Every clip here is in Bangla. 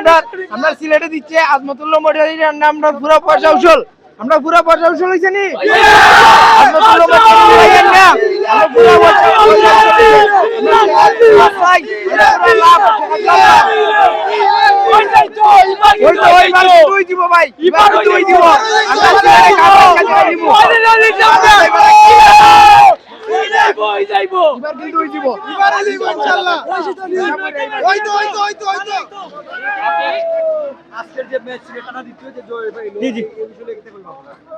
অর্ডার আমরা সিলেটে দিচ্ছে আজমতুল্লাহ মডিয়ালির আমরা পুরো পয়সা উসুল আমরা পুরো পয়সা উসুল হইছে নি আজমতুল্লাহ মডিয়ালির না আমরা পুরো পয়সা তুই দিব ভাই এবার তুই দিব আমরা সিলেটে কাজ দিব এবার কিন্তু তুই দিব এবার দিব ইনশাআল্লাহ ওই তো আজকের যে ম্যাচ সেটা দ্বিতীয় যে জয় পাইলো জি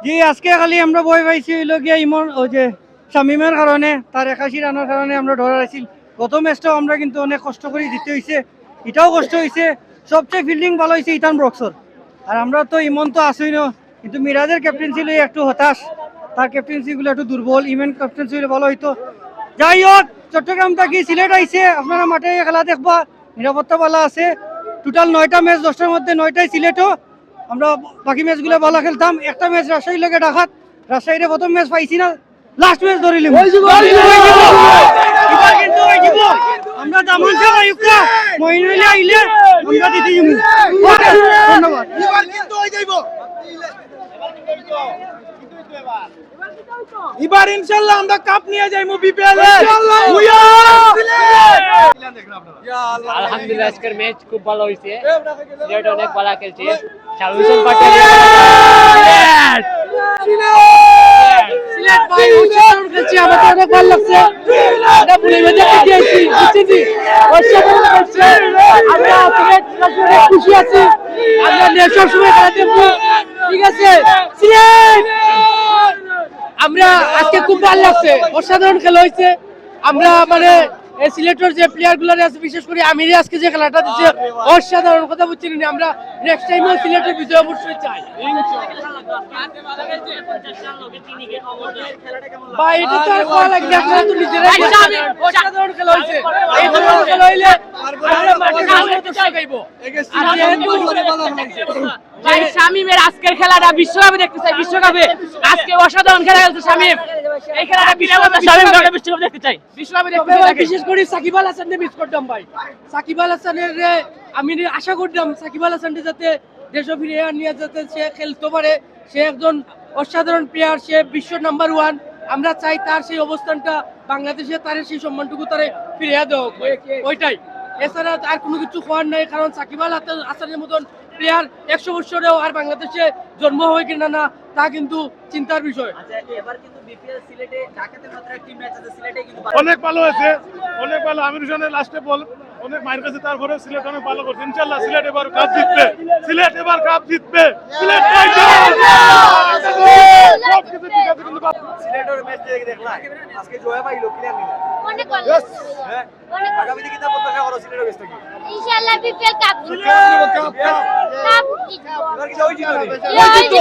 জি আজকে খালি আমরা বই পাইছি হইলো গিয়া ইমন ওই যে শামিমের কারণে তার 81 রানের কারণে আমরা ধরে আছি গত ম্যাচটাও আমরা কিন্তু অনেক কষ্ট করে জিতে হইছে এটাও কষ্ট হইছে সবচেয়ে ফিল্ডিং ভালো হইছে ইতান ব্রক্সর আর আমরা তো ইমন তো আসই না কিন্তু মিরাজের ক্যাপ্টেন্সি লই একটু হতাশ তার ক্যাপ্টেন্সি গুলো একটু দুর্বল ইমন ক্যাপ্টেন্সি হলে ভালো হইতো যাই হোক চট্টগ্রাম থেকে সিলেট আইছে আপনারা মাঠে খেলা দেখবা নিরাপত্তা ভালো আছে টোটাল 9টা ম্যাচ 10টার মধ্যে 9টাই সিলেটও আমরা বাকি ম্যাচগুলো ভালো খেলতাম একটা ম্যাচ রাজশাহীর লগে ডাকাত রাজশাহীরে প্রথম ম্যাচ পাইছি না লাস্ট ম্যাচ ধরিলাম এবার কিন্তু ওই দিব আমরা দামন সাহেব আইউকা মইনুল আইলে আমরা দিতে যাবো ধন্যবাদ এবার কিন্তু ওই যাইবো এবার ইনশাআল্লাহ আমরা কাপ নিয়ে যাইমু বিপিএল এ আলহামদুলিল্লাহ আজকের ম্যাচ খুব ভালো হইছে সিলেট অনেক ভালো খেলছে শামিম পাটেল সিলেট ভাই উচ্চতর খেলছে আমাদের অনেক ভালো লাগছে এটা পুরো মধ্যে দিয়েছি বুঝছি অসাধারণ খেলছে আমরা সিলেট অনেক খুশি আছি আমরা নেশার সময় খেলা দেখব ঠিক আছে সিলেট আমরা আজকে খুব ভালো লাগছে অসাধারণ খেলা হয়েছে আমরা মানে সিলেটের যে প্লেয়ার গুলো আছে বিশেষ করে আমিরে আজকে যে খেলাটা দিচ্ছে অসাধারণ কথা বুঝছেন না আমরা নেক্সট টাইমও সিলেটের বিজয় অবশ্যই চাই ভাই এটা তো আর কোয়া লাগে আপনারা তো নিজেরাই অসাধারণ খেলা হয়েছে এই ধরনের খেলা হইলে আমরা মাঠে তো গাইবো ভাই শামিমের আজকের খেলাটা বিশ্বকাপে দেখতে চাই বিশ্বকাপে আজকে অসাধারণ খেলা খেলছে শামিম এই খেলাটা বিশ্বকাপে শামিম বিশ্বকাপে দেখতে চাই বিশ্বকাপে দেখতে চাই বিশেষ করে সাকিব আল হাসানকে মিস করতাম ভাই সাকিব আল হাসানের আমি আশা করতাম সাকিব আল হাসানকে যাতে দেশে ফিরে নিয়ে যাতে সে খেলতে পারে সে একজন অসাধারণ প্লেয়ার সে বিশ্ব নাম্বার 1 আমরা চাই তার সেই অবস্থানটা বাংলাদেশে তার সেই সম্মানটুকু তারে ফিরিয়ে দেওয়া ওইটাই এছাড়া আর কোনো কিছু হওয়ার নাই কারণ সাকিব আল হাসানের মতন প্লেয়ার 100 বছরেও আর বাংলাদেশে জন্ম হয় কিনা না তা কিন্তু চিন্তার বিষয় অনেক ভালো হয়েছে অনেক ভালো আমির হোসেনের লাস্টে বল অনেক মায়ের কাছে তারপরে সিলেট অনেক ভালো করছে ইনশাআল্লাহ সিলেট এবার কাপ জিতবে সিলেট এবার কাপ জিতবে সিলেট সিলেটের ম্যাচ দেখলা আজকে জয় পাইলো ক্লিয়ার নিলা অনেক ভালো হ্যাঁ আগামী দিনে প্রত্যাশা করো সিলেটের ম্যাচ থেকে ইনশাআল্লাহ বিপিএল কাপ জিতবো কাপ জিতবো এবার কি জয় জিতবে ওই জিতবো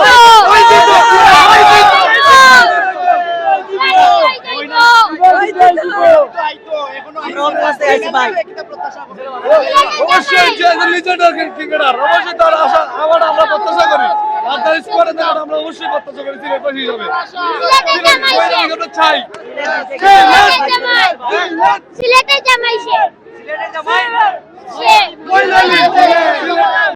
অবশ্যই যে লিজেন্ডার ক্রিকেটার অবশ্যই তার আশা আবার আমরা প্রত্যাশা করি আর তার স্কোয়াডে আমরা অবশ্যই প্রত্যাশা করি সিলেট পাশে হিসাবে আমরা চাই সিলেটের জামাই সে